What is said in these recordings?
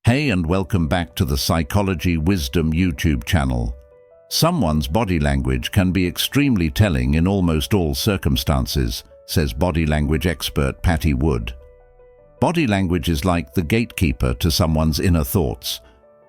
Hey, and welcome back to the Psychology Wisdom YouTube channel. Someone's body language can be extremely telling in almost all circumstances, says body language expert Patty Wood. Body language is like the gatekeeper to someone's inner thoughts.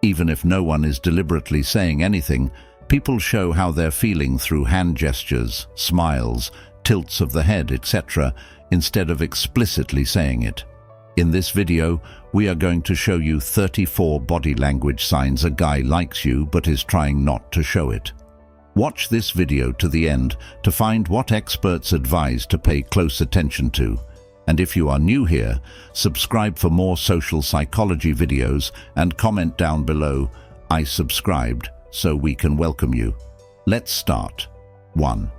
Even if no one is deliberately saying anything, people show how they're feeling through hand gestures, smiles, tilts of the head, etc., instead of explicitly saying it. In this video, we are going to show you 34 body language signs a guy likes you but is trying not to show it. Watch this video to the end to find what experts advise to pay close attention to. And if you are new here, subscribe for more social psychology videos and comment down below, "I subscribed," so we can welcome you. Let's start. 1.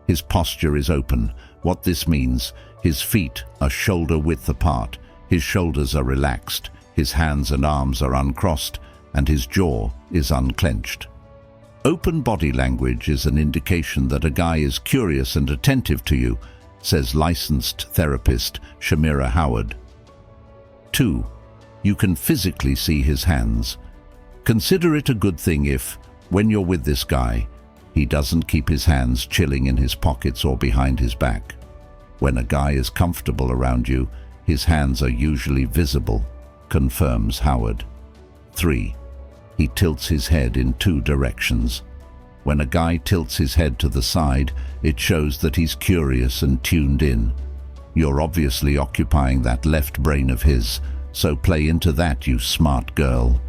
His posture is open. What this means, his feet are shoulder width apart. His shoulders are relaxed, his hands and arms are uncrossed, and his jaw is unclenched. Open body language is an indication that a guy is curious and attentive to you, says licensed therapist Shamira Howard. 2. You can physically see his hands. Consider it a good thing if, when you're with this guy, he doesn't keep his hands chilling in his pockets or behind his back. When a guy is comfortable around you, his hands are usually visible, confirms Howard. 3. He tilts his head in two directions. When a guy tilts his head to the side, it shows that he's curious and tuned in. You're obviously occupying that left brain of his, so play into that, you smart girl.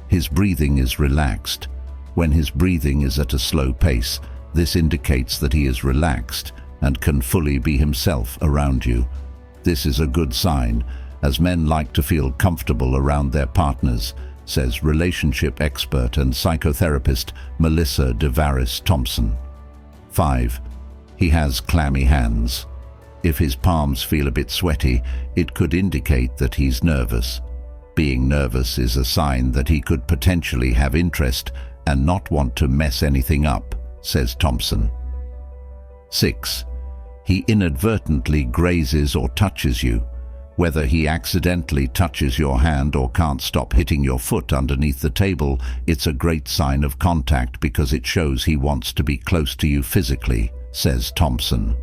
His breathing is relaxed. When his breathing is at a slow pace, this indicates that he is relaxed and can fully be himself around you. This is a good sign, as men like to feel comfortable around their partners, says relationship expert and psychotherapist Melissa DeVaris Thompson. 5. He has clammy hands. If his palms feel a bit sweaty, it could indicate that he's nervous. Being nervous is a sign that he could potentially have interest and not want to mess anything up, says Thompson. 6. He inadvertently grazes or touches you. Whether he accidentally touches your hand or can't stop hitting your foot underneath the table, it's a great sign of contact because it shows he wants to be close to you physically, says Thompson.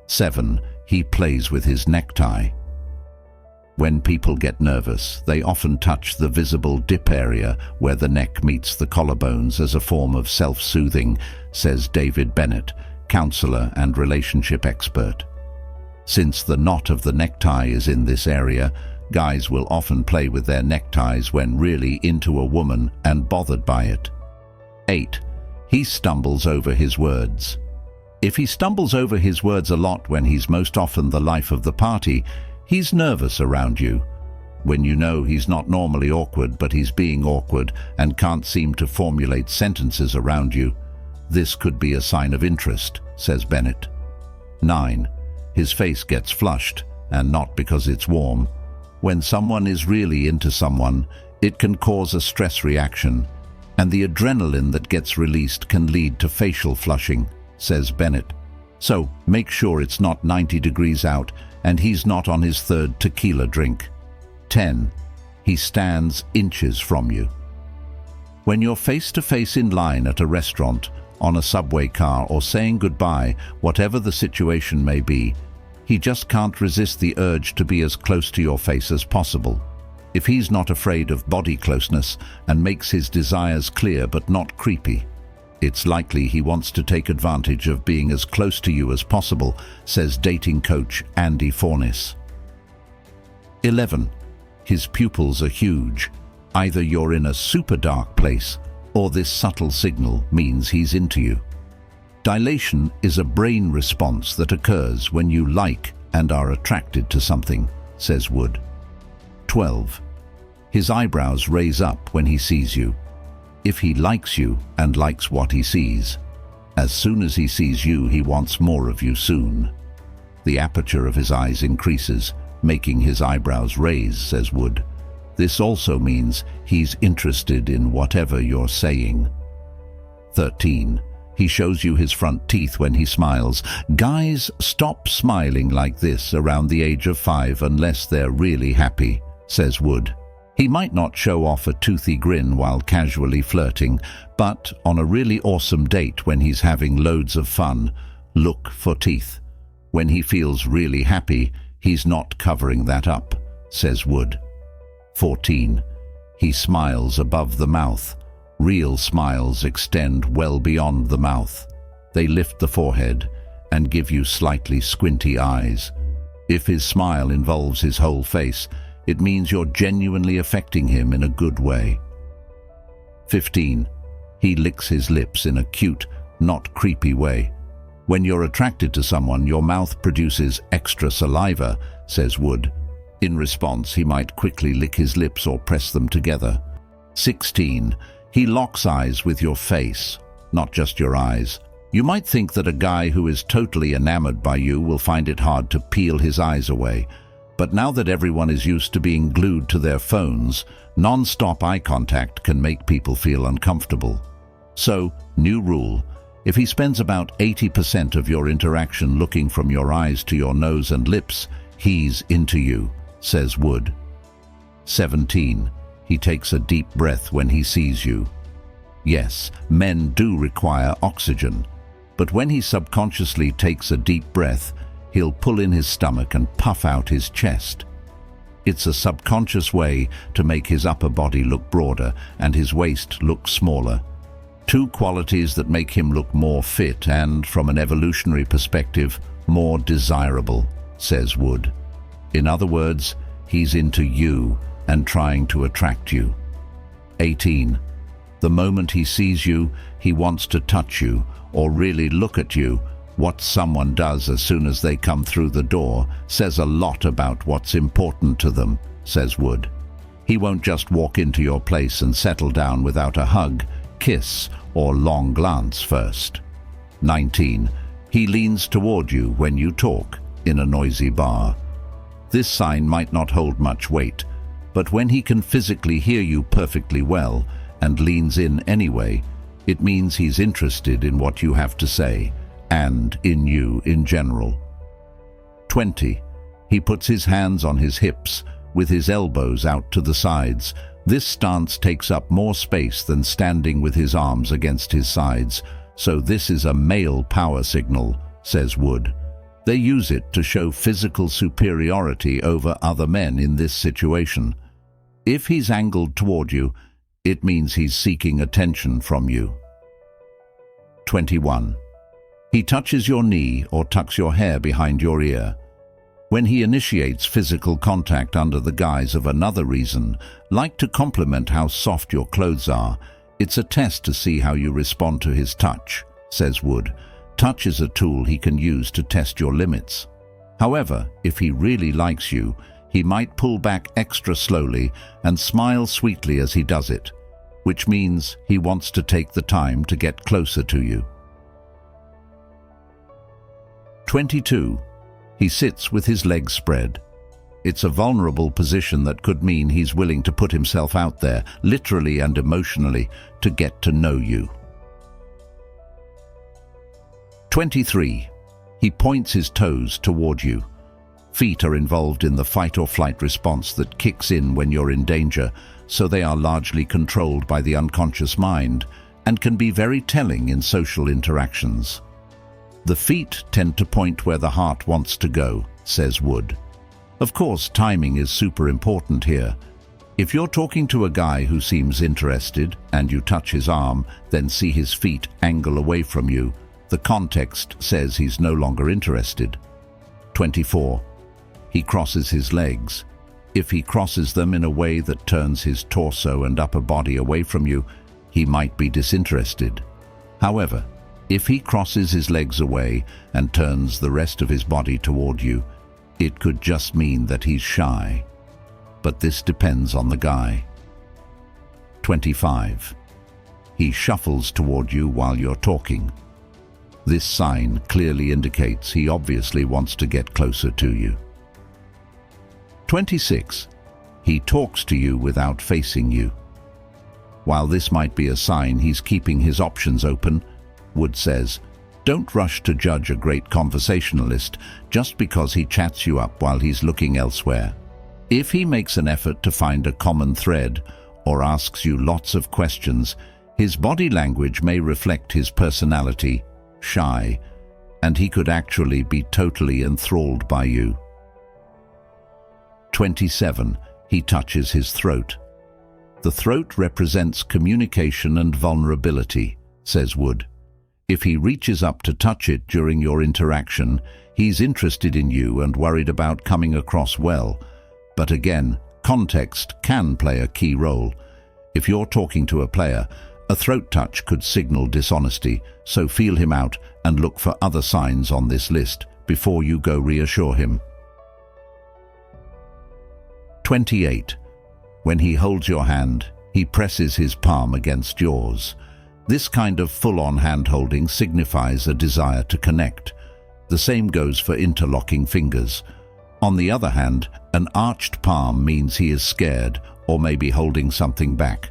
7. He plays with his necktie. When people get nervous, they often touch the visible dip area where the neck meets the collarbones as a form of self-soothing, says David Bennett, counselor and relationship expert. Since the knot of the necktie is in this area, guys will often play with their neckties when really into a woman and bothered by it. 8. He stumbles over his words. If he stumbles over his words a lot when he's most often the life of the party, he's nervous around you. When you know he's not normally awkward but he's being awkward and can't seem to formulate sentences around you, this could be a sign of interest, says Bennett. 9. His face gets flushed, and not because it's warm. When someone is really into someone, it can cause a stress reaction, and the adrenaline that gets released can lead to facial flushing, says Bennett. So make sure it's not 90 degrees out and he's not on his third tequila drink. 10. He stands inches from you. When you're face-to-face in line at a restaurant, on a subway car, or saying goodbye, whatever the situation may be, he just can't resist the urge to be as close to your face as possible. If he's not afraid of body closeness and makes his desires clear but not creepy, it's likely he wants to take advantage of being as close to you as possible, says dating coach Andy Fornis. 11. His pupils are huge. Either you're in a super dark place, or this subtle signal means he's into you. Dilation is a brain response that occurs when you like and are attracted to something, says Wood. 12. His eyebrows raise up when he sees you. If he likes you and likes what he sees, as soon as he sees you, he wants more of you soon. The aperture of his eyes increases, making his eyebrows raise, says Wood. This also means he's interested in whatever you're saying. 13. He shows you his front teeth when he smiles. Guys stop smiling like this around the age of 5 unless they're really happy, says Wood. He might not show off a toothy grin while casually flirting, but on a really awesome date when he's having loads of fun, look for teeth. When he feels really happy, he's not covering that up, says Wood. 14. He smiles above the mouth. Real smiles extend well beyond the mouth. They lift the forehead and give you slightly squinty eyes. If his smile involves his whole face, it means you're genuinely affecting him in a good way. 15. He licks his lips in a cute, not creepy way. When you're attracted to someone, your mouth produces extra saliva, says Wood. In response, he might quickly lick his lips or press them together. 16. He locks eyes with your face, not just your eyes. You might think that a guy who is totally enamored by you will find it hard to peel his eyes away. But now that everyone is used to being glued to their phones, non-stop eye contact can make people feel uncomfortable. So, new rule. If he spends about 80% of your interaction looking from your eyes to your nose and lips, he's into you, says Wood. 17. He takes a deep breath when he sees you. Yes, men do require oxygen, but when he subconsciously takes a deep breath, he'll pull in his stomach and puff out his chest. It's a subconscious way to make his upper body look broader and his waist look smaller. Two qualities that make him look more fit and, from an evolutionary perspective, more desirable, says Wood. In other words, he's into you and trying to attract you. 18. The moment he sees you, he wants to touch you or really look at you. What someone does as soon as they come through the door says a lot about what's important to them, says Wood. He won't just walk into your place and settle down without a hug, kiss, or long glance first. 19. He leans toward you when you talk in a noisy bar. This sign might not hold much weight, but when he can physically hear you perfectly well and leans in anyway, it means he's interested in what you have to say and in you in general. 20. He puts his hands on his hips with his elbows out to the sides. This stance takes up more space than standing with his arms against his sides, so this is a male power signal, says Wood. They use it to show physical superiority over other men in this situation. If he's angled toward you, it means he's seeking attention from you. 21. He touches your knee or tucks your hair behind your ear. When he initiates physical contact under the guise of another reason, like to compliment how soft your clothes are, it's a test to see how you respond to his touch, says Wood. Touch is a tool he can use to test your limits. However, if he really likes you, he might pull back extra slowly and smile sweetly as he does it, which means he wants to take the time to get closer to you. 22. He sits with his legs spread. It's a vulnerable position that could mean he's willing to put himself out there, literally and emotionally, to get to know you. 23. He points his toes toward you. Feet are involved in the fight or flight response that kicks in when you're in danger, so they are largely controlled by the unconscious mind and can be very telling in social interactions. The feet tend to point where the heart wants to go, says Wood. Of course, timing is super important here. If you're talking to a guy who seems interested and you touch his arm, then see his feet angle away from you, the context says he's no longer interested. 24. He crosses his legs. If he crosses them in a way that turns his torso and upper body away from you, he might be disinterested. However, if he crosses his legs away and turns the rest of his body toward you, it could just mean that he's shy. But this depends on the guy. 25. He shuffles toward you while you're talking. This sign clearly indicates he obviously wants to get closer to you. 26. He talks to you without facing you. While this might be a sign he's keeping his options open, Wood says, don't rush to judge a great conversationalist just because he chats you up while he's looking elsewhere. If he makes an effort to find a common thread or asks you lots of questions, his body language may reflect his personality, shy, and he could actually be totally enthralled by you. 27. He touches his throat. The throat represents communication and vulnerability, says Wood. If he reaches up to touch it during your interaction, he's interested in you and worried about coming across well. But again, context can play a key role. If you're talking to a player, a throat touch could signal dishonesty, so feel him out and look for other signs on this list before you go reassure him. 28. When he holds your hand, he presses his palm against yours. This kind of full-on hand-holding signifies a desire to connect. The same goes for interlocking fingers. On the other hand, an arched palm means he is scared or maybe holding something back.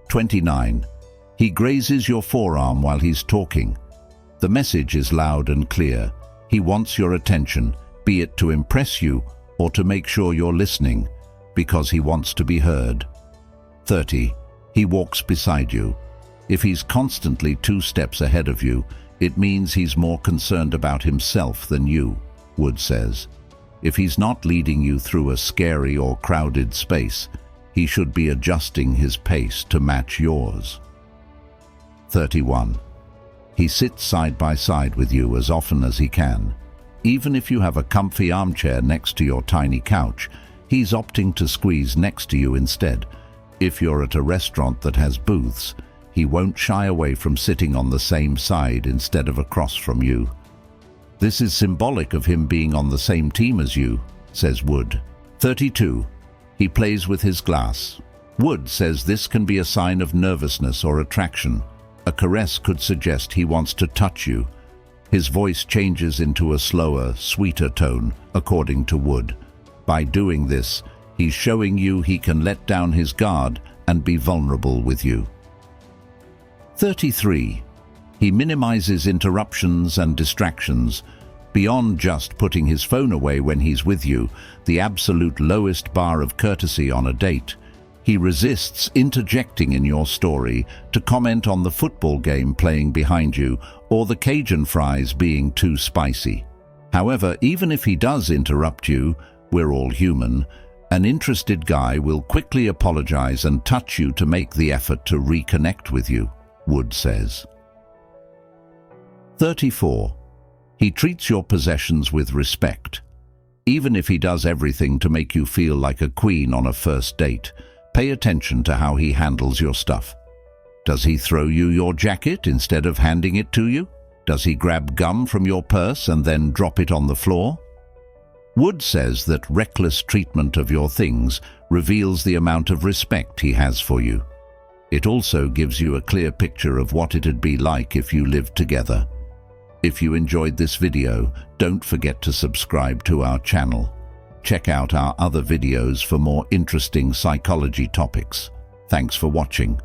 29. He grazes your forearm while he's talking. The message is loud and clear. He wants your attention, be it to impress you or to make sure you're listening, because he wants to be heard. 30. He walks beside you. If he's constantly 2 steps ahead of you, it means he's more concerned about himself than you, Wood says. If he's not leading you through a scary or crowded space, he should be adjusting his pace to match yours. 31. He sits side by side with you as often as he can. Even if you have a comfy armchair next to your tiny couch, he's opting to squeeze next to you instead. If you're at a restaurant that has booths, he won't shy away from sitting on the same side instead of across from you. This is symbolic of him being on the same team as you, says Wood. 32. He plays with his glass. Wood says this can be a sign of nervousness or attraction. A caress could suggest he wants to touch you. His voice changes into a slower, sweeter tone, according to Wood. By doing this, he's showing you he can let down his guard and be vulnerable with you. 33. He minimizes interruptions and distractions. Beyond just putting his phone away when he's with you, the absolute lowest bar of courtesy on a date, he resists interjecting in your story to comment on the football game playing behind you or the Cajun fries being too spicy. However, even if he does interrupt you, we're all human, an interested guy will quickly apologize and touch you to make the effort to reconnect with you, Wood says. 34. He treats your possessions with respect. Even if he does everything to make you feel like a queen on a first date, pay attention to how he handles your stuff. Does he throw you your jacket instead of handing it to you? Does he grab gum from your purse and then drop it on the floor? Wood says that reckless treatment of your things reveals the amount of respect he has for you. It also gives you a clear picture of what it'd be like if you lived together. If you enjoyed this video, don't forget to subscribe to our channel. Check out our other videos for more interesting psychology topics. Thanks for watching.